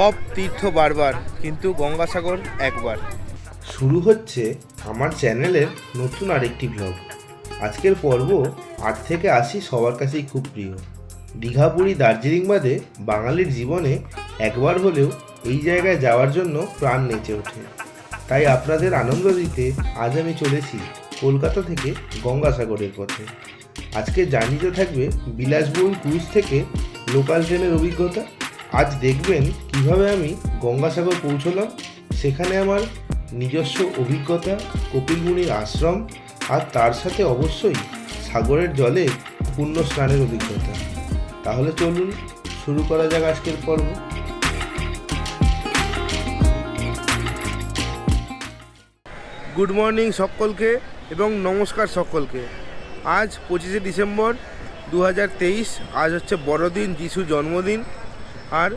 সব তীর্থ বারবার, কিন্তু গঙ্গাসাগর একবার। শুরু হচ্ছে আমার চ্যানেলের নতুন আরেকটি ব্লগ। আজকের পর্ব 8 থেকে 80 সবার কাছেই খুব প্রিয়। দীঘা, পুরী, দার্জিলিং বাদে বাঙালির জীবনে একবার হলেও এই জায়গায় যাওয়ার জন্য প্রাণ নেচে ওঠে। তাই আপনাদের আনন্দ দিতে আজ আমি চলেছি কলকাতা থেকে গঙ্গাসাগরের পথে। আজকে জার্নিতে থাকবে বিলাসবহুল ক্রুজ থেকে লোকাল ট্রেনের অভিজ্ঞতা। আজ দেখবেন কিভাবে আমি গঙ্গাসাগর পৌঁছলাম, সেখানে আমার নিজস্ব অভিজ্ঞতা, কপিল মুনির আশ্রম, আর তার সাথে অবশ্যই সাগরের জলে পুণ্য স্নানের অভিজ্ঞতা। তাহলে চলুন শুরু করা যাক আজকের পর্ব। গুড মর্নিং সকলকে এবং নমস্কার সকলকে। আজ 25শে ডিসেম্বর 2023। আজ হচ্ছে বড়দিন, যিশুর জন্মদিন। আর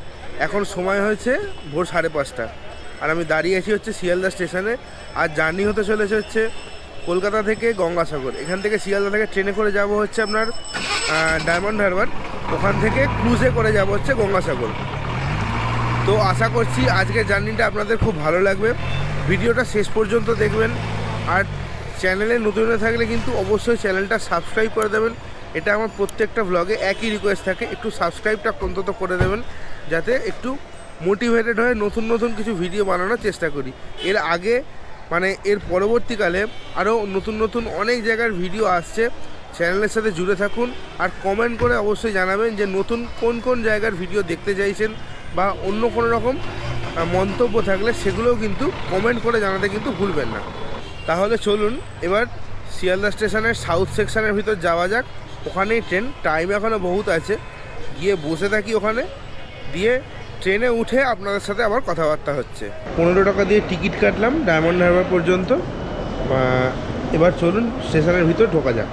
এখন সময় হয়েছে ভোর 5:30, আর আমি দাঁড়িয়ে আছি হচ্ছে শিয়ালদা স্টেশনে। আর জার্নি হতে চলেছে হচ্ছে কলকাতা থেকে গঙ্গাসাগর। এখান থেকে শিয়ালদা থেকে ট্রেনে করে যাব হচ্ছে আপনার ডায়মন্ড হারবার। ওখান থেকে ক্রুজে করে যাব হচ্ছে গঙ্গাসাগর। তো আশা করছি আজকের জার্নিটা আপনাদের খুব ভালো লাগবে। ভিডিওটা শেষ পর্যন্ত দেখবেন। আর চ্যানেলে নতুন হয়ে থাকলে কিন্তু অবশ্যই চ্যানেলটা সাবস্ক্রাইব করে দেবেন। এটা আমার প্রত্যেকটা ভ্লগে একই রিকোয়েস্ট থাকে, একটু সাবস্ক্রাইবটা অন্তত করে দেবেন, যাতে একটু মোটিভেটেড হয়ে নতুন নতুন কিছু ভিডিও বানানোর চেষ্টা করি। এর আগে এর পরবর্তীকালে আরও নতুন নতুন অনেক জায়গার ভিডিও আসছে। চ্যানেলের সাথে জুড়ে থাকুন আর কমেন্ট করে অবশ্যই জানাবেন যে নতুন কোন কোন জায়গার ভিডিও দেখতে চাইছেন, বা অন্য কোনো রকম মন্তব্য থাকলে সেগুলোও কিন্তু কমেন্ট করে জানাতে কিন্তু ভুলবেন না। তাহলে চলুন এবার শিয়ালদা স্টেশনের সাউথ সেকশনের ভিতর যাওয়া যাক। ওখানেই ট্রেন, টাইম এখনও বহুত আছে। গিয়ে বসে থাকি ওখানে, দিয়ে ট্রেনে উঠে আপনাদের সাথে আবার কথাবার্তা হচ্ছে। 15 টাকা দিয়ে টিকিট কাটলাম ডায়মন্ড হারবার পর্যন্ত। এবার চলুন স্টেশনের ভিতর ঢোকা যাক।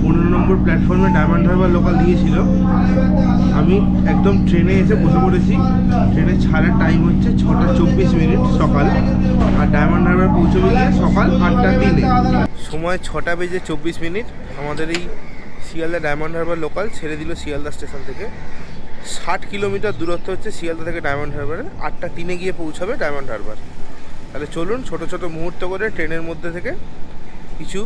15 নম্বর প্ল্যাটফর্মে ডায়মন্ড হারবার লোকাল দিয়েছিল। আমি একদম ট্রেনে এসে বসে পড়েছি। ট্রেনে ছাড়ার টাইম হচ্ছে 6:24 সকাল, আর ডায়মন্ড হারবার পৌঁছবে গিয়ে সকাল 8:03। সময় 6:24। আমাদের এই শিয়ালদা ডায়মন্ড হারবার লোকাল ছেড়ে দিল শিয়ালদা স্টেশন থেকে। 60 কিলোমিটার দূরত্ব হচ্ছে শিয়ালদা থেকে ডায়মন্ড হারবারে। 8:03 গিয়ে পৌঁছাবে ডায়মন্ড হারবার। তাহলে চলুন ছোট ছোট মুহূর্ত করে ট্রেনের মধ্যে থেকে কিছু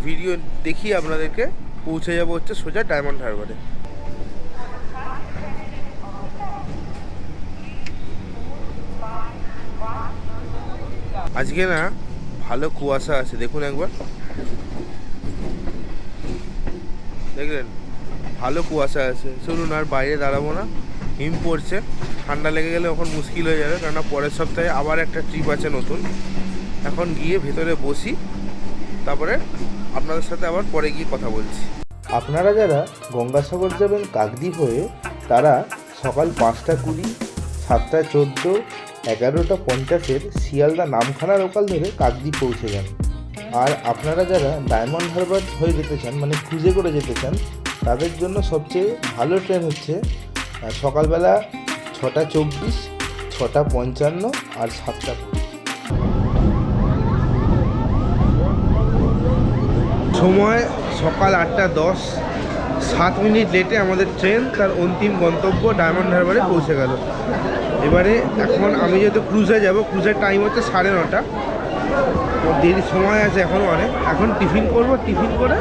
ভিডিও দেখিয়ে আপনাদেরকে পৌঁছে যাব হচ্ছে সোজা ডায়মন্ড হারবারে। আজকে না ভালো কুয়াশা আছে, দেখুন একবার, দেখলেন? ভালো কুয়াশা আছে। চলুন আর বাইরে দাঁড়াবো না, হিম পড়ছে, ঠান্ডা লেগে গেলে এখন মুশকিল হয়ে যাবে। কেননা পরের সপ্তাহে আবার একটা ট্রিপ আছে নতুন। এখন গিয়ে ভেতরে বসি, তারপরে আপনাদের সাথে আবার পরে গিয়ে কথা বলছি। আপনারা যারা গঙ্গাসাগর যাবেন কাকদ্বীপ হয়ে, তারা সকাল 5:20, 7:14, 11:50 শিয়ালদা নামখানা লোকাল ধরে কাকদ্বীপ পৌঁছে যান। আর আপনারা যারা ডায়মন্ড হারবার হয়ে যেতে চান, ক্রুজে করে যেতে চান, তাদের জন্য সবচেয়ে ভালো ট্রেন হচ্ছে সকালবেলা 6:24, 6:55 আর 7:20। সময় সকাল 8:10, 7 মিনিট লেটে আমাদের ট্রেন তার অন্তিম গন্তব্য ডায়মন্ড হারবারে পৌঁছে গেল। এবারে এখন আমি যেহেতু ক্রুজে যাব, ক্রুজের টাইম হচ্ছে 9:30। দেরি সময় আছে এখনও অনেক। এখন টিফিন করব, টিফিন করে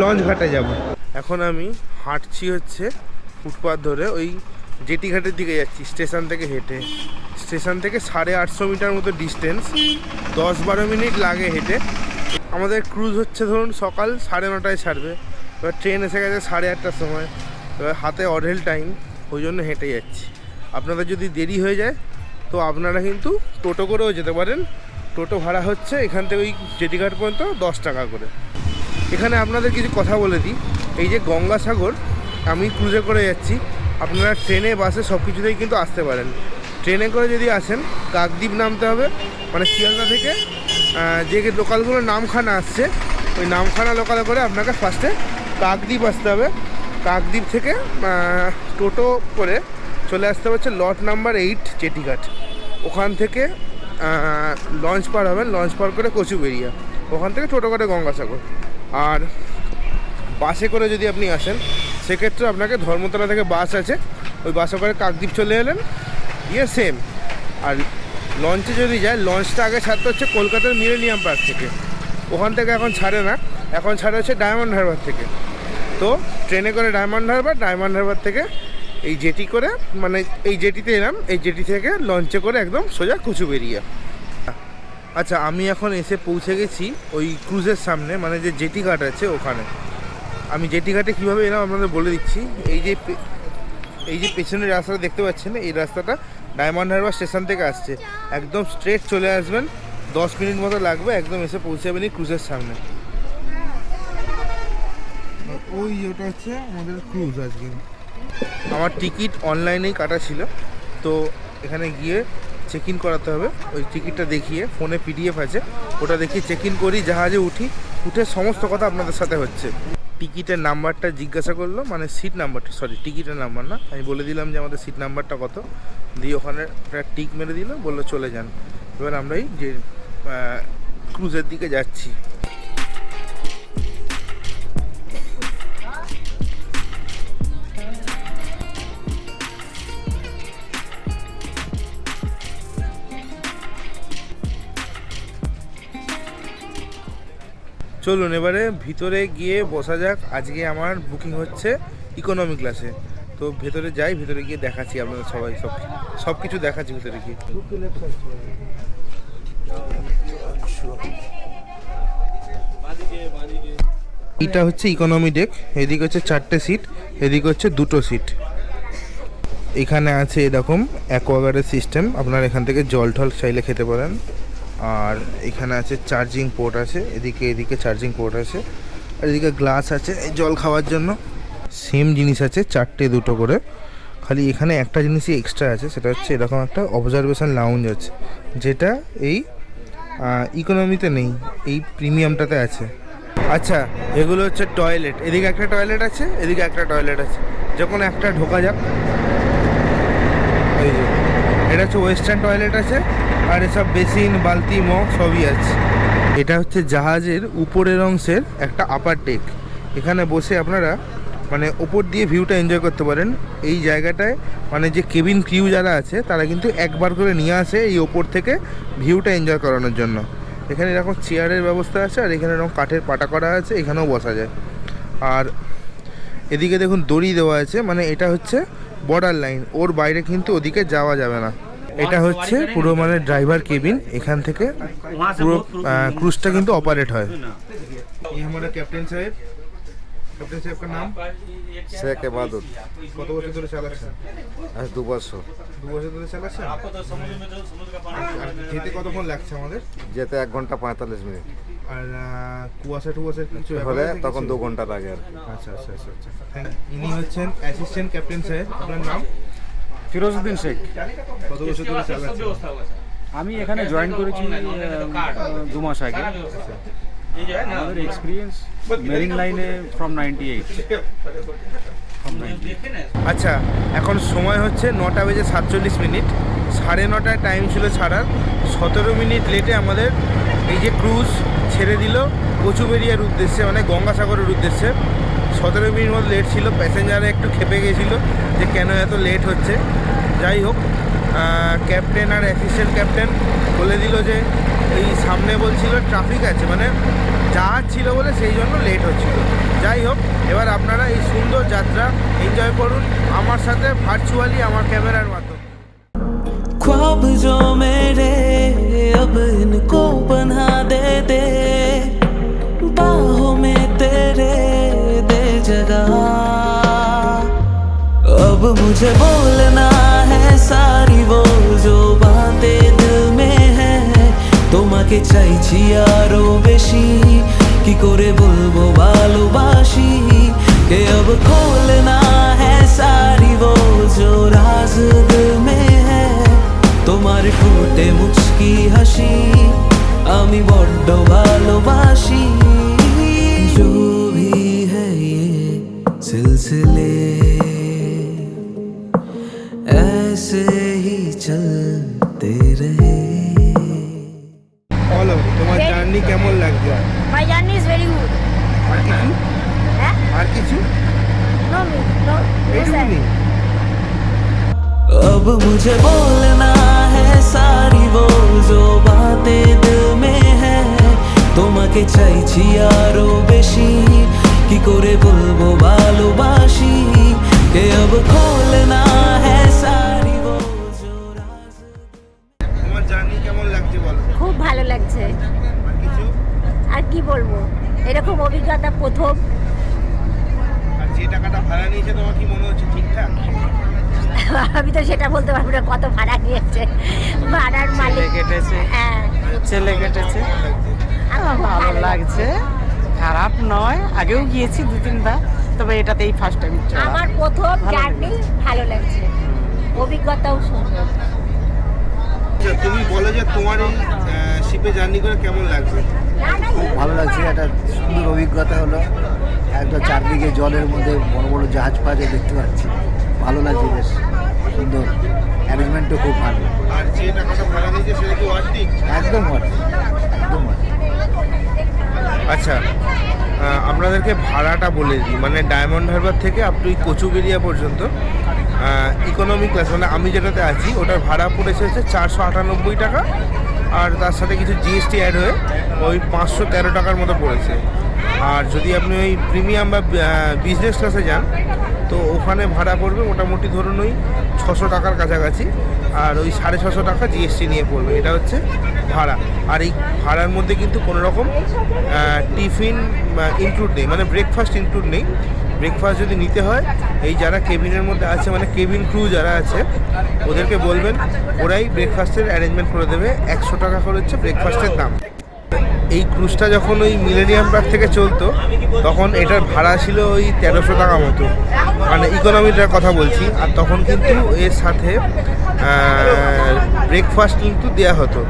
লঞ্চ ঘাটে যাব। এখন আমি হাঁটছি হচ্ছে ফুটপাথ ধরে, ওই জেটি ঘাটের দিকে যাচ্ছি স্টেশন থেকে হেঁটে। স্টেশন থেকে 850 মিটার মতো ডিস্টেন্স, 10-12 মিনিট লাগে হেঁটে। আমাদের ক্রুজ হচ্ছে ধরুন সকাল 9:30 ছাড়বে। এবার ট্রেন এসে গেছে 8:30টার সময়। এবার হাতে অঢেল টাইম, ওই জন্য হেঁটে যাচ্ছি। আপনাদের যদি দেরি হয়ে যায় তো আপনারা কিন্তু টোটো করেও যেতে পারেন। টোটো ভাড়া হচ্ছে এখান থেকে ওই জেটিঘাট পর্যন্ত 10 টাকা করে। এখানে আপনাদের কিছু কথা বলে দিই। এই যে গঙ্গাসাগর, আমি ক্রুজে করে যাচ্ছি, আপনারা ট্রেনে বাসে সব কিছুতেই কিন্তু আসতে পারেন। ট্রেনে করে যদি আসেন কাকদ্বীপ নামতে হবে, শিয়ালদা থেকে যে লোকালগুলো নামখানা আসছে, ওই নামখানা লোকালে করে আপনাকে ফার্স্টে কাকদ্বীপ আসতে হবে। কাকদ্বীপ থেকে টোটো করে চলে আসতে হচ্ছে লট নাম্বার 8 জেটিঘাট। ওখান থেকে লঞ্চ পার হবেন, লঞ্চ পার করে কচুবেড়িয়া, ওখান থেকে টোটো করে গঙ্গাসাগর। আর বাসে করে যদি আপনি আসেন সেক্ষেত্রে আপনাকে ধর্মতলা থেকে বাস আছে, ওই বাসে করে কাকদ্বীপ চলে এলেন। দিয়ে সেম। আর লঞ্চে যদি যায়, লঞ্চটা আগে ছাড়তে হচ্ছে কলকাতার মিলেনিয়াম পার্ক থেকে, ওখান থেকে এখন ছাড়ে না, এখন ছাড়ে হচ্ছে ডায়মন্ড হারবার থেকে। তো ট্রেনে করে ডায়মন্ড হারবার থেকে এই জেটি করে, মানে এই জেটিতে এলাম, এই জেটি থেকে লঞ্চে করে একদম সোজা কুচুবেড়িয়া। আচ্ছা, আমি এখন এসে পৌঁছে গেছি ওই ক্রুজের সামনে, মানে যে জেটি ঘাট আছে ওখানে। আমি জেটি ঘাটে কীভাবে এলাম আপনাদের বলে দিচ্ছি। এই যে পেছনের রাস্তাটা দেখতে পাচ্ছেন, এই রাস্তাটা ডায়মন্ড হারবার স্টেশন থেকে আসছে। একদম স্ট্রেট চলে আসবেন, 10 মিনিট মতো লাগবে, একদম এসে পৌঁছে যাবেন এই ক্রুজের সামনে। ওই ওটা হচ্ছে আমাদের ক্রুজ। আজকে আমার টিকিট অনলাইনেই কাটা ছিল, তো এখানে গিয়ে চেক ইন করাতে হবে। ওই টিকিটটা দেখিয়ে, ফোনে পিডিএফ আছে, ওটা দেখিয়ে চেক ইন করি, জাহাজে উঠে সমস্ত কথা আপনাদের সাথে হচ্ছে। টিকিটের নাম্বারটা জিজ্ঞাসা করলো, মানে সিট নাম্বারটা, সরি টিকিটের নাম্বার না, আমি বলে দিলাম যে আমাদের সিট নাম্বারটা কত, দিয়ে ওখানে একটা টিক মেরে দিল, বললো চলে যান। এবার আমরা এই যে ক্রুজের দিকে যাচ্ছি। চলুন এবারে ভিতরে গিয়ে বসা যাক। আজকে আমার বুকিং হচ্ছে ইকোনমি ক্লাসে, তো ভেতরে যাই, ভেতরে গিয়ে দেখাচ্ছি আপনাদের সবাই, সব কিছু দেখাচ্ছি ভেতরে গিয়ে। এইটা হচ্ছে ইকোনমি ডেক, এদিকে হচ্ছে 4টে সিট, এদিকে হচ্ছে 2টো সিট। এখানে আছে এরকম অ্যাকোয়াগার্ডের সিস্টেম, আপনারা এখান থেকে জল টল চাইলে খেতে পারেন। আর এখানে আছে চার্জিং পোর্ট আছে, এদিকে চার্জিং পোর্ট আছে, আর এদিকে গ্লাস আছে এই জল খাওয়ার জন্য। সেম জিনিস আছে 4টে 2টো করে, খালি এখানে একটা জিনিসই এক্সট্রা আছে, সেটা হচ্ছে এরকম একটা অবজারভেশন লাউঞ্জ আছে, যেটা এই ইকোনমিতে নেই, এই প্রিমিয়ামটাতে আছে। আচ্ছা, এগুলো হচ্ছে টয়লেট, এদিকে একটা টয়লেট আছে, এদিকে একটা টয়লেট আছে। যখন একটা ঢোকা যাক, এই যে এটা হচ্ছে ওয়েস্টার্ন টয়লেট আছে, আর এসব বেসিন, বালতি, মগ সবই আছে। এটা হচ্ছে জাহাজের উপরের অংশের একটা আপার ডেক, এখানে বসে আপনারা মানে ওপর দিয়ে ভিউটা এনজয় করতে পারেন। এই জায়গাটায় মানে যে কেবিন ক্রিউ যারা আছে তারা কিন্তু একবার করে নিয়ে আসে এই ওপর থেকে ভিউটা এনজয় করানোর জন্য। এখানে এরকম চেয়ারের ব্যবস্থা আছে, আর এখানে এরকম কাঠের পাটা করা আছে, এখানেও বসা যায়। আর এদিকে দেখুন দড়ি দেওয়া আছে, মানে এটা হচ্ছে বর্ডার লাইন, ওর বাইরে কিন্তু ওদিকে যাওয়া যাবে না। এটা হচ্ছে পুরো মানে ড্রাইভার কেবিন, এখান থেকে পুরো ক্রুজটা কিন্তু অপারেট হয়। এই हमारा कैप्टन साहब, कैप्टन साहब का नाम শেখ এবাদত। কত বছর ধরে চালাচ্ছেন? আজ 2 বছর। 2 বছর ধরে চালাচ্ছেন। আর যেতে কতক্ষণ লাগছে আমাদের? যেতে 1 ঘন্টা 45 মিনিট, আর কুয়াশা টুয়াশা কিছু হলে তখন 2 ঘন্টা লাগে আর কি। আচ্ছা আচ্ছা আচ্ছা আচ্ছা। ইনি হচ্ছেন অ্যাসিস্ট্যান্ট ক্যাপ্টেন সাহেব, আপনার নাম? ফিরোজউদ্দিন শেখ। কত বছর ধরে চালাচ্ছেন? আমি এখানে জয়েন করেছি 2 মাস আগে। আমাদের এক্সপিরিয়েন্স মেরিন লাইনে ফ্রম 98। আচ্ছা, এখন সময় হচ্ছে 9:47। 9:30 টাইম ছিল ছাড়ার, 17 মিনিট লেটে আমাদের এই যে ক্রুজ ছেড়ে দিল কচুবেড়িয়ার উদ্দেশ্যে, মানে গঙ্গাসাগরের উদ্দেশ্যে। 17 মিনিট মতো লেট ছিল, প্যাসেঞ্জাররা একটু খেপে গেছিলো যে কেন এত লেট হচ্ছে। যাই হোক, ক্যাপ্টেন আর অ্যাসিস্ট্যান্ট ক্যাপ্টেন বলে দিল যে এই সামনে বলছিল ট্রাফিক আছে, মানে জাহাজ ছিল বলে সেই জন্য লেট হচ্ছিল। যাই হোক, এবার আপনারা এই সুন্দর যাত্রা এনজয় করুন আমার সাথে ভার্চুয়ালি আমার ক্যামেরার মাধ্যমে। ख्वाब जो मेरे अब इनको बना दे बाहों में तेरे दे जगह। अब मुझे बोलना है सारी वो जो बातें दिल में है, তোমাকে চাইছি আরো বেশি, কি করে বলবো ভালোবাসি, কে अब खोलना है सारी वो जो राज दिल में है, তোমার ঠোঁটে মুচকি হাসি আমি বড্ড ভালোবাসি। जो भी है ये सिलसिले ऐसे ही चलते रहे। বলো তোমার জার্নি কেমন লাগছে? My journey is very good. আর কিছু? Huh? আর কিছু? No, no, no, sir. এইটুকুনি? अब मुझे मुझे बोलना है सारी वो जो बातें दिल में है তোমাকে চাইছি আরো বেশি কি করে বলবো ভালোবাসি কে अब खोलना है सारी वो जो राज তোমার জার্নি কেমন লাগছে বলো? খুব ভালো লাগছে। আর কিছু? আর কি বলবো, এরকম অভিজ্ঞতা প্রথম। আর যে টাকাটা ভাড়া নিয়েছে তোমার কি মনে হচ্ছে ঠিকঠাক? আমি তো সেটা বলতে পারবো না কত ভাড়া নিয়েছে ভাড়ার মালিক। কেটেছে, হ্যাঁ, ছেলে কেটেছে। আমার খুব ভালো লাগছে, খারাপ নয়। আগেও গিয়েছি 2-3 বার, তবে এটাতেই ফার্স্ট টাইম। আমার প্রথম ভালো জার্নি, ভালো লাগছে, অভিজ্ঞতাও সুন্দর। আচ্ছা, তুমি বলো যে তোমার এই শিপে জার্নি করে কেমন লাগছে? খুব ভালো লাগছে, একটা সুন্দর অভিজ্ঞতা হলো। একদম চারদিকে জলের মধ্যে বড় বড় জাহাজ ফাজে দেখতে পাচ্ছি, ভালো লাগছে, বেশ সুন্দর, অ্যারেঞ্জমেন্টও খুব ভালো, আর যে টাকাটা ভাড়া নিয়েছে সেটা কি ওয়ার্থিট? একদম ভালো, একদম ভালো। আচ্ছা, আপনাদেরকে ভাড়াটা বলে দিই, মানে ডায়মন্ড হারবার থেকে আপ টু কচুবেরিয়া পর্যন্ত ইকোনমি ক্লাস, মানে আমি যেটাতে আছি ওটার ভাড়া পড়েছে হচ্ছে 498 টাকা, আর তার সাথে কিছু জিএসটি অ্যাড হয়ে ওই 513 টাকার মতো পড়েছে। আর যদি আপনি ওই প্রিমিয়াম বা বিজনেস ক্লাসে যান তো ওখানে ভাড়া পড়বে মোটামুটি ধরুন ওই 600 টাকার কাছাকাছি, আর ওই 650 টাকা জিএসটি নিয়ে পড়বে। এটা হচ্ছে ভাড়া। আর এই ভাড়ার মধ্যে কিন্তু কোনো রকম টিফিন ইনক্লুড নেই, মানে ব্রেকফাস্ট ইনক্লুড নেই। ব্রেকফাস্ট যদি নিতে হয়, এই যারা কেবিনের মধ্যে আছে, মানে কেবিন ক্রু যারা আছে ওদেরকে বলবেন, ওরাই ব্রেকফাস্টের অ্যারেঞ্জমেন্ট করে দেবে। 100 টাকা করে হচ্ছে ব্রেকফাস্টের দাম। এই ক্রুজটা যখন ওই মিলেনিয়াম পার্ক থেকে চলতো তখন এটার ভাড়া ছিল ওই 1300 টাকা মতো, মানে ইকোনমিটার কথা বলছি। আর তখন কিন্তু এর সাথে ব্রেকফাস্ট কিন্তু দেওয়া হতো।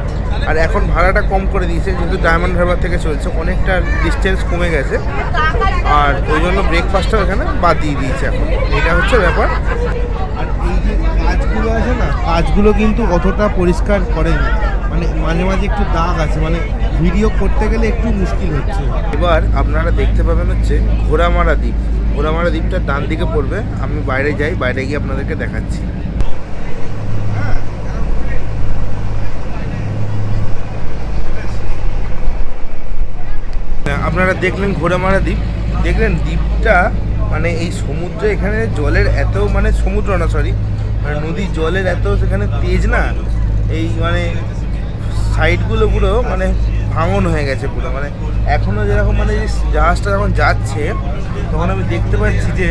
আর এখন ভাড়াটা কম করে দিয়েছে, যেহেতু ডায়মন্ড হারবার থেকে চলছে, অনেকটা ডিস্টেন্স কমে গেছে, আর ওই জন্য ব্রেকফাস্টটাও এখানে বাদ দিয়ে দিয়েছে এখন। এটা হচ্ছে ব্যাপার। আর এই যে কাজগুলো আছে না, কাজগুলো কিন্তু অতটা পরিষ্কার করেনি, মানে মাঝে মাঝে একটু দাগ আছে, মানে ভিডিও করতে গেলে একটু মুশকিল হচ্ছে। এবার আপনারা দেখতে পাবেন হচ্ছে ঘোড়ামারা দ্বীপ। ঘোড়ামারা দ্বীপটা ডান দিকে পড়বে। আমি বাইরে যাই, বাইরে গিয়ে আপনাদেরকে দেখাচ্ছি। আপনারা দেখলেন ঘোড়ামারা দ্বীপ, দেখলেন দ্বীপটা, মানে এই সমুদ্রে এখানে জলের এত, মানে সমুদ্র না সরি মানে নদীর জলের এত সেখানে তেজ না, এই মানে সাইডগুলো পুরো মানে ভাঙন হয়ে গেছে পুরো। মানে এখনও যেরকম, মানে এই জাহাজটা যখন যাচ্ছে তখন আমি দেখতে পাচ্ছি যে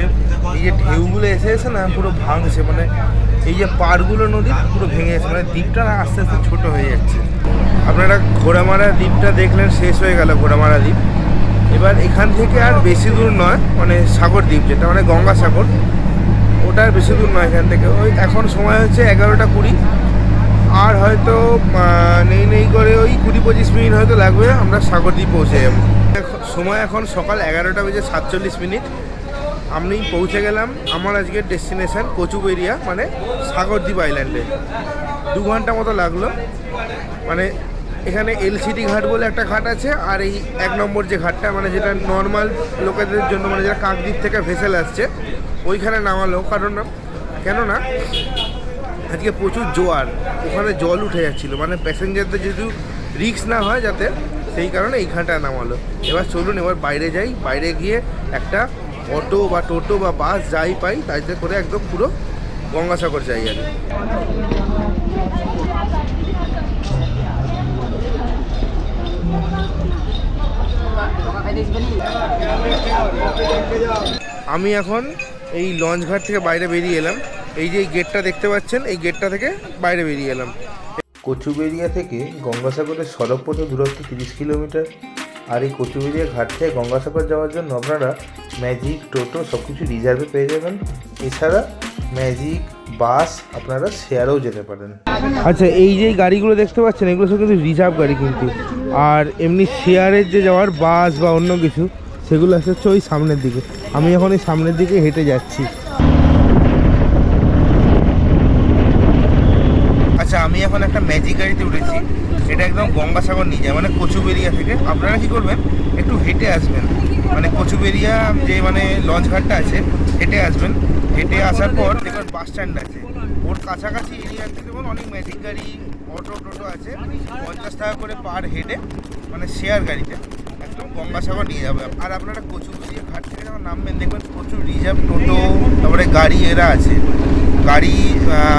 এই যে ঢেউগুলো এসে এসে না পুরো ভাঙছে, মানে এই যে পাড়গুলো নদীর পুরো ভেঙে গেছে, মানে দ্বীপটা না আস্তে আস্তে ছোটো হয়ে যাচ্ছে। আপনারা ঘোড়ামারা দ্বীপটা দেখলেন, শেষ হয়ে গেল ঘোড়ামারা দ্বীপ। এবার এখান থেকে আর বেশি দূর নয়, মানে সাগর দ্বীপ যেটা মানে গঙ্গাসাগর, ওটা আর বেশি দূর নয় এখান থেকে। ওই এখন সময় হচ্ছে 11টা 20, আর হয়তো নেই করে ওই 20-25 মিনিট হয়তো লাগবে, আমরা সাগরদ্বীপ পৌঁছে যাব। সময় এখন সকাল 11:47। আমি পৌঁছে গেলাম আমার আজকের ডেস্টিনেশন কচুবেরিয়া, মানে সাগরদ্বীপ আইল্যান্ডে। 2 ঘন্টা মতো লাগলো। মানে এখানে এলসিডি ঘাট বলে একটা ঘাট আছে, আর এই 1 নম্বর যে ঘাটটা, মানে যেটা নর্মাল লোকেদের জন্য, মানে যারা কাকদ্বীপ থেকে ভেসেল আসছে ওইখানে নামালো। কেননা আজকে প্রচুর জোয়ার, ওখানে জল উঠে যাচ্ছিলো, মানে প্যাসেঞ্জারদের যেহেতু রিস্ক না হয় যাতে, সেই কারণে এইখানটা নামালো। এবার চলুন এবার বাইরে যাই, বাইরে গিয়ে একটা অটো বা টোটো বা বাস যাই পাই তাইতে করে একদম পুরো গঙ্গাসাগর যাই আর আমি এখন এই লঞ্চ ঘাট থেকে বাইরে বেরিয়ে এলাম। এই যে এই গেটটা দেখতে পাচ্ছেন, এই গেটটা থেকে বাইরে বেরিয়ে এলাম। কচুবেরিয়া থেকে গঙ্গাসাগরের সড়কপথ দূরত্ব 30 কিলোমিটার। আর এই কচুবেরিয়া ঘাট থেকে গঙ্গাসাগর যাওয়ার জন্য আপনারা ম্যাজিক, টোটো সব কিছু রিজার্ভে পেয়ে যাবেন। এছাড়া ম্যাজিক, বাস আপনারা শেয়ারেও যেতে পারেন। আচ্ছা, এই যে গাড়িগুলো দেখতে পাচ্ছেন এগুলো সব কিন্তু রিজার্ভ গাড়ি কিন্তু, আর এমনি শেয়ারের যে যাওয়ার বাস বা অন্য কিছু সেগুলো হচ্ছে ওই সামনের দিকে। আমি এখন এই সামনের দিকে হেঁটে যাচ্ছি। আচ্ছা, আমি এখন একটা ম্যাজিক গাড়িতে উঠেছি, এটা একদম গঙ্গাসাগর নিয়ে যায়, মানে কচুবেরিয়া থেকে। আপনারা কি করবেন, একটু হেঁটে আসবেন, মানে কচুবেরিয়া যে মানে লঞ্চ ঘাটটা আছে হেঁটে আসবেন। হেঁটে আসার পর দেখবেন বাস স্ট্যান্ড আছে, ওর কাছাকাছি এরিয়াতে যেমন অনেক ম্যাজিক গাড়ি, অটো টোটো আছে, 50 টাকা করে পার হেডে, মানে শেয়ার গাড়িতে একদম গঙ্গাসাগর নিয়ে যাবে। আর আপনারা কচুরিয়া ঘাট থেকে যখন নামবেন দেখবেন প্রচুর রিজার্ভ টোটো, তারপরে গাড়ি এরা আছে। গাড়ি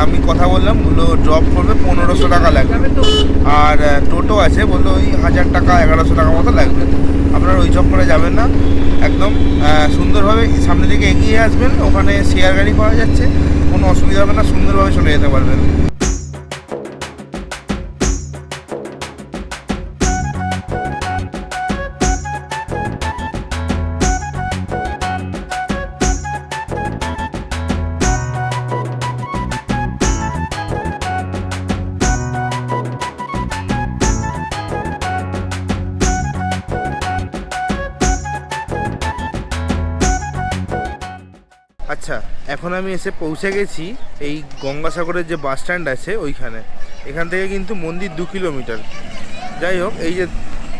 আমি কথা বললাম, বললো ড্রপ করবে 1500 টাকা লাগবে, আর টোটো আছে বললো ওই 1000 টাকা 1100 টাকা মতো লাগবে। আপনারা ওই চক্করে যাবেন না, একদম সুন্দরভাবে সামনের দিকে এগিয়ে আসবেন, ওখানে শেয়ার গাড়ি পাওয়া যাচ্ছে, কোনো অসুবিধা হবে না, সুন্দরভাবে চলে যেতে পারবেন। আচ্ছা, এখন আমি এসে পৌঁছে গেছি এই গঙ্গাসাগরের যে বাস স্ট্যান্ড আছে ওইখানে। এখান থেকে কিন্তু মন্দির 2 কিলোমিটার। যাই হোক, এই যে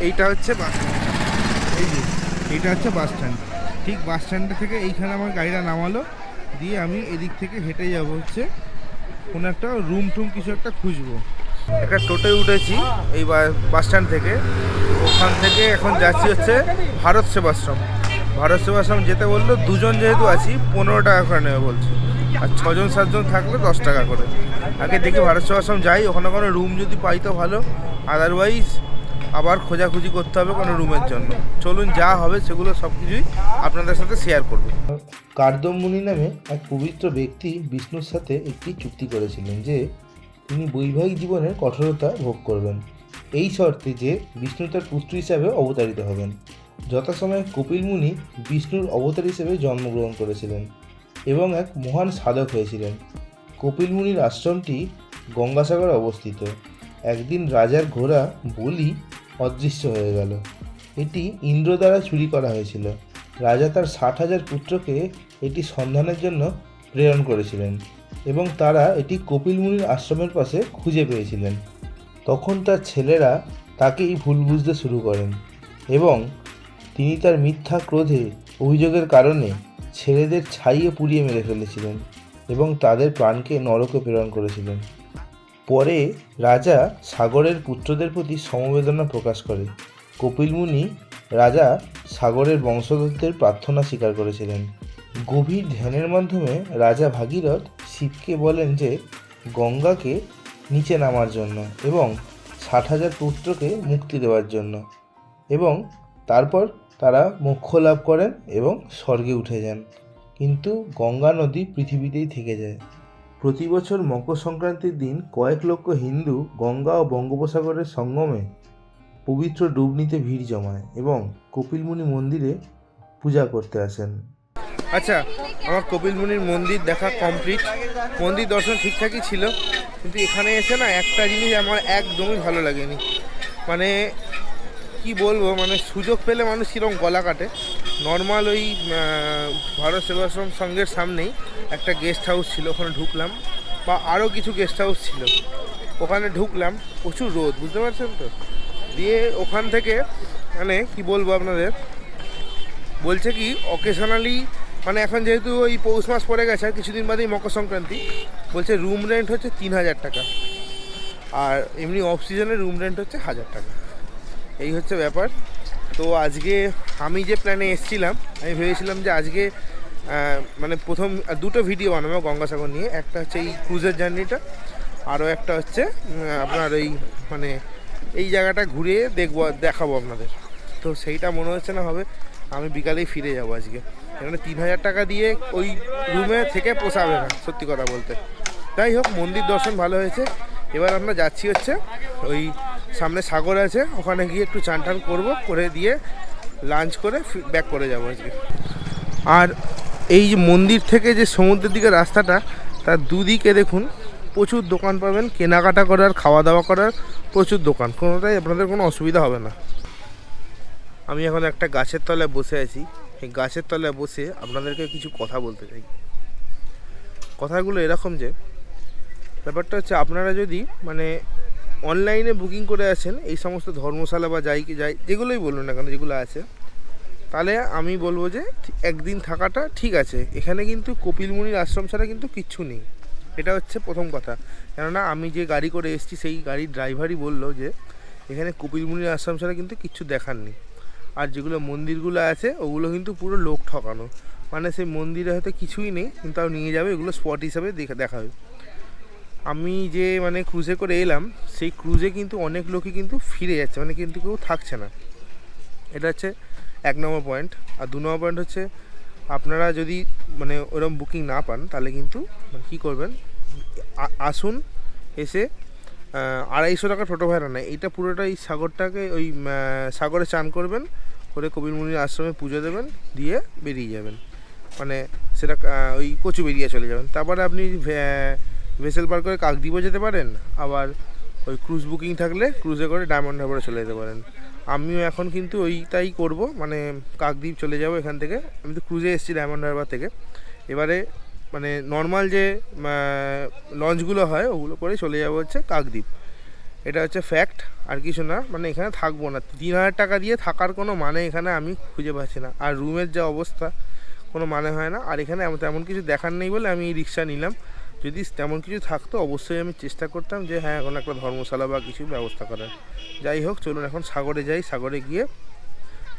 এইটা হচ্ছে বাস স্ট্যান্ড, এইটা হচ্ছে বাস স্ট্যান্ড। ঠিক বাস স্ট্যান্ডে থেকে এইখানে আমার গাড়িটা নামালো, দিয়ে আমি এদিক থেকে হেঁটে যাব হচ্ছে কোনো একটা রুম টুম কিছু একটা খুঁজবো। একটা টোটোয় উঠেছি এই বাস স্ট্যান্ড থেকে, ওখান থেকে এখন যাচ্ছি হচ্ছে ভারত সেবাশ্রম। ভারত সেবাশ্রম যেতে বললো, দুজন যেহেতু আছি 15 টাকা করে নেবে বলছি, আর 6জন 7জন থাকলে 10 টাকা করে। আগে দেখি ভারত সেবাশ্রম যাই, ওখানে কোনো রুম যদি পাই তো ভালো, আদারওয়াইজ আবার খোঁজাখুঁজি করতে হবে কোনো রুমের জন্য। চলুন, যা হবে সেগুলো সব কিছুই আপনাদের সাথে শেয়ার করব। কার্দম মুনি নামে এক পবিত্র ব্যক্তি বিষ্ণুর সাথে একটি চুক্তি করেছিলেন যে তিনি বৈবাহিক জীবনের কঠোরতা ভোগ করবেন, এই শর্তে যে বিষ্ণু তার পুত্র হিসাবে অবতারিত হবেন। যথাসময়ে কপিল মুনি বিষ্ণুর অবতার হিসেবে জন্মগ্রহণ করেছিলেন এবং এক মহান সাধক হয়েছিলেন। কপিল মুনির আশ্রমটি গঙ্গাসাগরে অবস্থিত। একদিন রাজার ঘোড়া বলি অদৃশ্য হয়ে গেল। এটি ইন্দ্র দ্বারা চুরি করা হয়েছিল। রাজা তার 60,000 পুত্রকে এটি সন্ধানের জন্য প্রেরণ করেছিলেন এবং তারা এটি কপিল মুনির আশ্রমের পাশে খুঁজে পেয়েছিলেন। তখন তার ছেলেরা তাকেই ভুল বুঝতে শুরু করেন এবং তিনি তার মিথ্যা ক্রোধে অভিযোগের কারণে ছেলেদের ছাইয়ে পুড়িয়ে মেরে ফেলেছিলেন এবং তাদের প্রাণকে নরকে প্রেরণ করেছিলেন। পরে রাজা সাগরের পুত্রদের প্রতি সমবেদনা প্রকাশ করে। কপিল মুনি রাজা সাগরের বংশধরদের প্রার্থনা স্বীকার করেছিলেন। গভীর ধ্যানের মাধ্যমে রাজা ভাগীরথ শিবকে বলেন যে গঙ্গাকে নিচে নামার জন্য এবং 60,000 পুত্রকে মুক্তি দেওয়ার জন্য, এবং তারপর তারা মোক্ষ লাভ করেন এবং স্বর্গে উঠে যান। কিন্তু গঙ্গা নদী পৃথিবীতেই থেকে যায়। প্রতি বছর মকর সংক্রান্তির দিন কয়েক লক্ষ হিন্দু গঙ্গা ও বঙ্গোপসাগরের সঙ্গমে পবিত্র ডুব নিতে ভিড় জমায় এবং কপিল মুনি মন্দিরে পূজা করতে আসেন। আচ্ছা, আমার কপিল মুনির মন্দির দেখা কমপ্লিট। মন্দির দর্শন ঠিকঠাকই ছিল, কিন্তু এখানে এসে না একটা জিনিস আমার একদমই ভালো লাগেনি। মানে কি বলবো, মানে সুযোগ পেলে মানুষ কীরকম গলা কাটে। নর্মাল ওই ভারত সেবাশ্রম সংঘের সামনেই একটা গেস্ট হাউস ছিল, ওখানে ঢুকলাম, বা আরও কিছু গেস্ট হাউস ছিল, ওখানে ঢুকলাম, প্রচুর রোদ, বুঝতে পারছেন তো। দিয়ে ওখান থেকে মানে কি বলবো আপনাদের, বলছে কি অকেশনালি, মানে এখন যেহেতু ওই পৌষ মাস পড়ে গেছে আর কিছুদিন বাদেই মকর সংক্রান্তি, বলছে রুম রেন্ট হচ্ছে 3000 টাকা, আর এমনি অফ সিজনের রুম রেন্ট হচ্ছে 1000 টাকা। এই হচ্ছে ব্যাপার। তো আজকে আমি যে প্ল্যানে এসেছিলাম, আমি ভেবেছিলাম যে আজকে মানে প্রথম 2টো ভিডিও বানাবো গঙ্গাসাগর নিয়ে। একটা হচ্ছে এই ক্রুজের জার্নিটা, আরও একটা হচ্ছে আপনার ওই মানে এই জায়গাটা ঘুরে দেখাবো আপনাদের। তো সেইটা মনে হচ্ছে না হবে, আমি বিকালেই ফিরে যাবো আজকে, এখানে 3000 টাকা দিয়ে ওই রুমে থেকে পোষাবে না, সত্যি কথা বলতে। যাই হোক, মন্দির দর্শন ভালো হয়েছে। এবার আমরা যাচ্ছি হচ্ছে ওই সামনে সাগর আছে, ওখানে গিয়ে একটু চান টান করবো, করে দিয়ে লাঞ্চ করে ব্যাক করে যাবো আজকে। আর এই যে মন্দির থেকে যে সমুদ্রের দিকে রাস্তাটা, তার দুদিকে দেখুন প্রচুর দোকান পাবেন, কেনাকাটা করার, খাওয়া দাওয়া করার প্রচুর দোকান, কোনোটাই আপনাদের কোনো অসুবিধা হবে না। আমি এখন একটা গাছের তলায় বসে আছি। এই গাছের তলায় বসে আপনাদেরকে কিছু কথা বলতে চাই। কথাগুলো এরকম যে, ব্যাপারটা হচ্ছে আপনারা যদি মানে অনলাইনে বুকিং করে আসেন এই সমস্ত ধর্মশালা বা যাই যেগুলোই বলুন না কেন, যেগুলো আছে, তাহলে আমি বলবো যে একদিন থাকাটা ঠিক আছে। এখানে কিন্তু কপিল মুনির আশ্রম ছাড়া কিন্তু কিচ্ছু নেই, এটা হচ্ছে প্রথম কথা। কেননা আমি যে গাড়ি করে এসেছি সেই গাড়ির ড্রাইভারই বললো যে এখানে কপিল মুনির আশ্রম ছাড়া কিন্তু কিচ্ছু দেখার নেই। আর যেগুলো মন্দিরগুলো আছে ওগুলো কিন্তু পুরো লোক ঠকানো, মানে সেই মন্দিরে হয়তো কিছুই নেই কিন্তু তাও নিয়ে যাবে, এগুলো স্পট হিসাবে দেখাবে। আমি যে মানে ক্রুজে করে এলাম সেই ক্রুজে কিন্তু অনেক লোকই কিন্তু ফিরে যাচ্ছে, মানে কিন্তু কেউ থাকছে না। এটা হচ্ছে 1 নম্বর পয়েন্ট। আর 2 নম্বর পয়েন্ট হচ্ছে আপনারা যদি মানে ওরকম বুকিং না পান তাহলে কিন্তু কী করবেন, আসুন, এসে 250 টাকা টোটো ভাড়া নেয়। এটা পুরোটাই সাগরটাকে ওই সাগরে চান করবেন, করে কপিল মুনির আশ্রমে পুজো দেবেন, দিয়ে বেরিয়ে যাবেন, মানে সেটা ওই কচুবেড়িয়া চলে যাবেন। তারপরে আপনি ভেসেল পার করে কাকদ্বীপও যেতে পারেন, আবার ওই ক্রুজ বুকিং থাকলে ক্রুজে করে ডায়মন্ড হারবারে চলে যেতে পারেন। আমিও এখন কিন্তু ওইটাই করব, মানে কাকদ্বীপ চলে যাব এখান থেকে। আমি তো ক্রুজে এসেছি ডায়মন্ড হারবার থেকে, এবারে মানে নর্মাল যে লঞ্চগুলো হয় ওগুলো করে চলে যাব হচ্ছে কাকদ্বীপ। এটা হচ্ছে ফ্যাক্ট, আর কিছু না। মানে এখানে থাকবো না, 3000 টাকা দিয়ে থাকার কোনো মানে এখানে আমি খুঁজে পাচ্ছি না। আর রুমের যা অবস্থা কোনো মানে হয় না। আর এখানে তেমন কিছু দেখার নেই বলে আমি এই রিক্সা নিলাম। যদি তেমন কিছু থাকতো অবশ্যই আমি চেষ্টা করতাম যে হ্যাঁ এখন একটা ধর্মশালা বা কিছু ব্যবস্থা করার। যাই হোক, চলুন এখন সাগরে যাই। সাগরে গিয়ে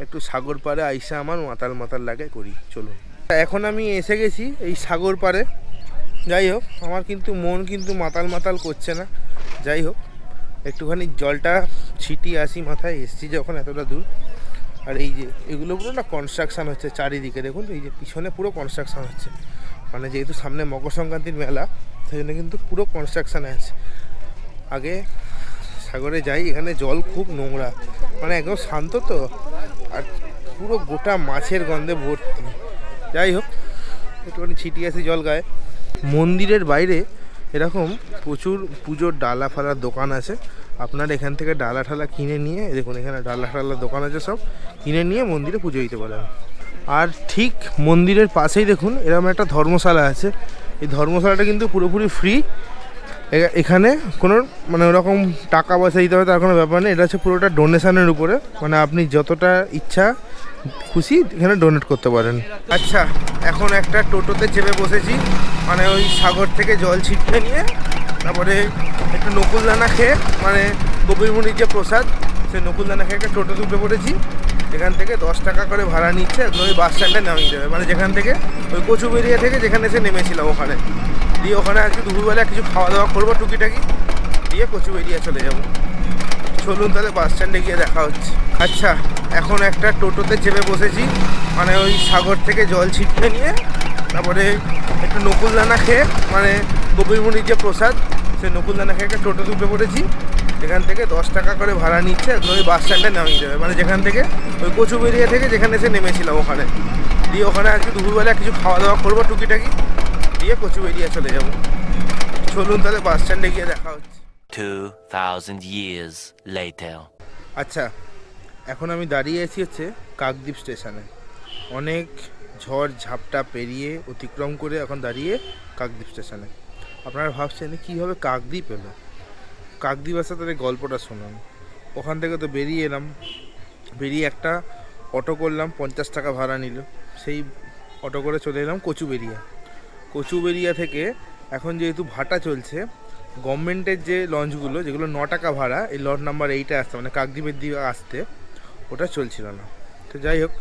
একটু সাগর পাড়ে আইসা আমার মাতাল লাগে করি, চলুন। এখন আমি এসে গেছি এই সাগর পাড়ে। যাই হোক, আমার কিন্তু মন কিন্তু মাতাল করছে না। যাই হোক, একটুখানি জলটা ছিটিয়ে আসি মাথায়, এসছি যখন এতটা দূর। আর এই যে এগুলো পুরো না কনস্ট্রাকশান হচ্ছে চারিদিকে, দেখুন এই যে পিছনে পুরো কনস্ট্রাকশান হচ্ছে, মানে যেহেতু সামনে মকর সংক্রান্তির মেলা সেই জন্য কিন্তু পুরো কনস্ট্রাকশানে আছে। আগে সাগরে যাই, এখানে জল খুব নোংরা, মানে একদম শান্ত তো, আর পুরো গোটা মাছের গন্ধে ভর্তি। যাই হোক, একটুখানি ছিটিয়ে আসি জল গায়ে। মন্দিরের বাইরে এরকম প্রচুর পুজোর ডালা ফালার দোকান আছে। আপনারা এখান থেকে ডালা ঠালা কিনে নিয়ে, দেখুন এখানে ডালা ঠালার দোকান আছে, সব কিনে নিয়ে মন্দিরে পুজো দিতে পারেন। আর ঠিক মন্দিরের পাশেই দেখুন এরকম একটা ধর্মশালা আছে। এই ধর্মশালাটা কিন্তু পুরোপুরি ফ্রি, এখানে কোনো মানে ওরকম টাকা পয়সা দিতে হবে তার কোনো ব্যাপার নেই। এটা হচ্ছে পুরোটা ডোনেশনের উপরে, মানে আপনি যতটা ইচ্ছা খুশি এখানে ডোনেট করতে পারেন। আচ্ছা, এখন একটা টোটোতে চেপে বসেছি, মানে ওই সাগর থেকে জল ছিটিয়ে নিয়ে তারপরে একটু নকুলদানা খেয়ে, মানে কপিল মুনির যে প্রসাদ সেই নকুলদানা খেয়ে একটা টোটোতে উঠে পড়েছি। এখান থেকে 10 টাকা করে ভাড়া নিচ্ছে, একদম ওই বাস স্ট্যান্ডে নামিয়ে দেবে, মানে যেখান থেকে ওই কচুবেড়িয়া থেকে যেখানে এসে নেমেছিলাম ওখানে, দিয়ে ওখানে আজকে দুপুরবেলা কিছু খাওয়া দাওয়া করবো টুকিটাকি, দিয়ে কচুবেড়িয়া চলে যাব। চলুন তাহলে বাস স্ট্যান্ডে গিয়ে দেখা হচ্ছে। আচ্ছা, এখন একটা টোটোতে চেপে বসেছি, মানে ওই সাগর থেকে জল ছিটিয়ে নিয়ে তারপরে একটু নকুলদানা খেয়ে, মানে কপিল মুনির যে প্রসাদ সেই নকুলদানা খেয়ে একটা টোটোতে উঠে পড়েছি। এখান থেকে 10 টাকা করে ভাড়া নিচ্ছে, একদম ওই বাস স্ট্যান্ডে নামিয়ে দেবে, মানে যেখান থেকে ওই কচুবেড়িয়া থেকে যেখানে এসে নেমেছিলাম ওখানে, দিয়ে ওখানে আজকে দুপুরবেলা কিছু খাওয়া দাওয়া করবো টুকিটাকি, দিয়ে কচুবেড়িয়া চলে যাব। চলুন তাহলে বাস স্ট্যান্ডে গিয়ে দেখা হচ্ছে। 2000 years later. আচ্ছা, এখন আমি দাঁড়িয়ে আছি হচ্ছে কাকদ্বীপ স্টেশনে। অনেক ঝড় ঝাপটা পেরিয়ে অতিক্রম করে এখন দাঁড়িয়ে কাকদ্বীপ স্টেশনে। আপনারা ভাবছেন কীভাবে কাকদ্বীপ এলো, কাকদ্বীপ আসে তাদের গল্পটা শুনুন। ওখান থেকে তো বেরিয়ে এলাম, বেরিয়ে একটা অটো করলাম, 50 টাকা ভাড়া নিল। সেই অটো করে চলে এলাম কচুবেড়িয়া। কচুবেড়িয়া থেকে এখন যেহেতু ভাটা চলছে, গভর্নমেন্টের যে লঞ্চগুলো যেগুলো 9 টাকা ভাড়া, এই লট নাম্বার 8-এ আসতে, মানে কাকদ্বীপের দিকে আসতে, ওটা চলছিল না। তো যাই হোক,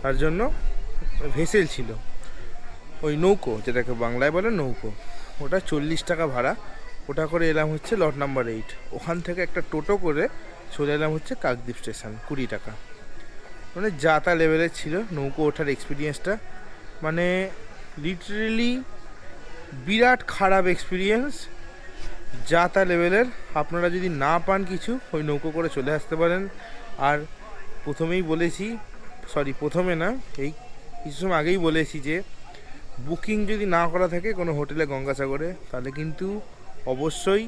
তার জন্য ভেসেল ছিল, ওই নৌকো যেটাকে বাংলায় বলে নৌকো, ওটা 40 টাকা ভাড়া। ওটা করে এলাম হচ্ছে লট নাম্বার 8। ওখান থেকে একটা টোটো করে চলে এলাম হচ্ছে কাকদ্বীপ স্টেশন, 20 টাকা। মানে যা তা লেভেলের ছিল নৌকো ওঠার এক্সপিরিয়েন্সটা, মানে লিটারেলি বিরাট খারাপ এক্সপিরিয়েন্স, যা তা লেভেলের। আপনারা যদি না পান কিছু, ওই নৌকো করে চলে আসতে পারেন। আর প্রথমে না, এই কিছু সময় আগেই বলেছি যে বুকিং যদি না করা থাকে কোনো হোটেলে গঙ্গাসাগরে, তাহলে কিন্তু অবশ্যই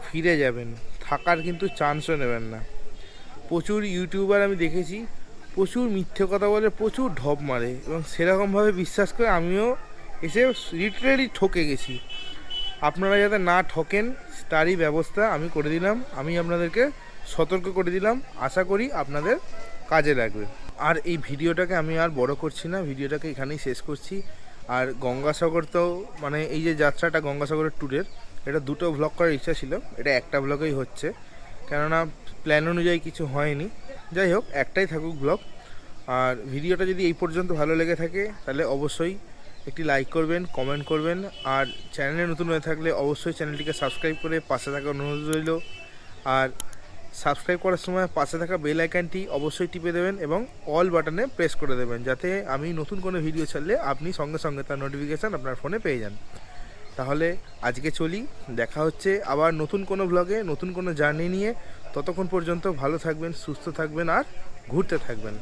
ফিরে যাবেন, থাকার কিন্তু চান্সও নেবেন না। প্রচুর ইউটিউবার আমি দেখেছি প্রচুর মিথ্যে কথা বলে, প্রচুর ঢপ মারে, এবং সেরকমভাবে বিশ্বাস করে আমিও এসে লিটারেলি ঠকে গেছি। আপনারা যাতে না ঠকেন তারই ব্যবস্থা আমি করে দিলাম, আমি আপনাদেরকে সতর্ক করে দিলাম। আশা করি আপনাদের কাজে লাগবে। আর এই ভিডিওটাকে আমি আর বড় করছি না, ভিডিওটাকে এখানেই শেষ করছি। আর গঙ্গাসাগর তো মানে এই যে যাত্রাটা গঙ্গাসাগরের ট্যুরের, এটা দুটো ভ্লগ করার ইচ্ছা ছিল, এটা একটা ভ্লগেই হচ্ছে, কেননা প্ল্যান অনুযায়ী কিছু হয়নি। যাই হোক, একটাই থাকুক ব্লগ। আর ভিডিওটা যদি এই পর্যন্ত ভালো লেগে থাকে তাহলে অবশ্যই একটি লাইক করবেন, কমেন্ট করবেন, আর চ্যানেলে নতুন হয়ে থাকলে অবশ্যই চ্যানেলটিকে সাবস্ক্রাইব করে পাশে থাকা অনুরোধ রইল। আর সাবস্ক্রাইব করার সময় পাশে থাকা বেল আইকনটি অবশ্যই টিপে দেবেন এবং অল বাটনে প্রেস করে দেবেন, যাতে আমি নতুন কোনো ভিডিও ছাড়লে আপনি সঙ্গে সঙ্গে তার নোটিফিকেশান আপনার ফোনে পেয়ে যান। তাহলে আজকে চলি, দেখা হচ্ছে আবার নতুন কোনো ব্লগে, নতুন কোনো জার্নি নিয়ে। ততক্ষণ পর্যন্ত ভালো থাকবেন, সুস্থ থাকবেন আর ঘুরতে থাকবেন।